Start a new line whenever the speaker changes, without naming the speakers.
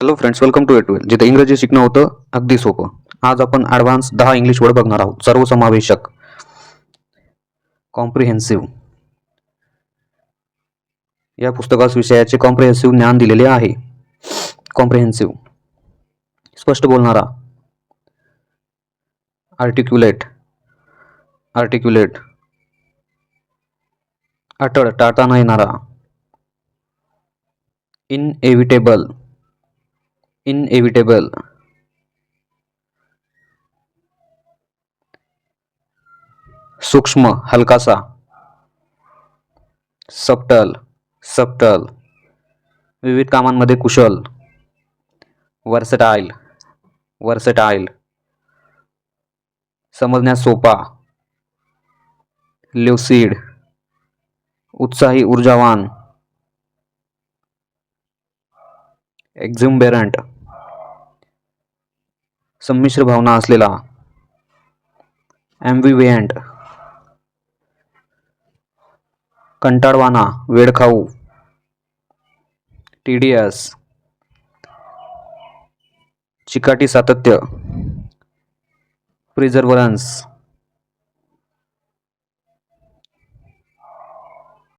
Hello friends, welcome to at well, जिथे इंग्रजी शिकणं होतं अगदी सोपं. आज आपण ॲडव्हान्स 10 इंग्लिश वर्ड बघणार आहोत. सर्वसमावेशक, कॉम्प्रिहेन्सिव्ह. या पुस्तकास विषयाचे कॉम्प्रिहेन्सिव्ह ज्ञान दिलेले आहे. कॉम्प्रिहेन्सिव्ह, स्पष्ट बोलणारा. आर्टिक्युलेट, आर्टिक्युलेट, अटळ, टाळता न येणारा. इनएव्हिटेबल, इनएव्हिटेबल, सूक्ष्म, हलकासा. सबटल, सबटल, विविध कामांमध्ये कुशल. वर्सटाईल, वर्सटाईल, समजण्यास सोपा. ल्युसिड, उत्साही, ऊर्जावान. एक्झुम्बेरंट, संमिश्र भावना असलेला. ॲम्बिव्हिएंट, कंटाळवाणा, वेडखाऊ. टीडियस, चिकाटी, सातत्य. प्रिझर्व्हरन्स,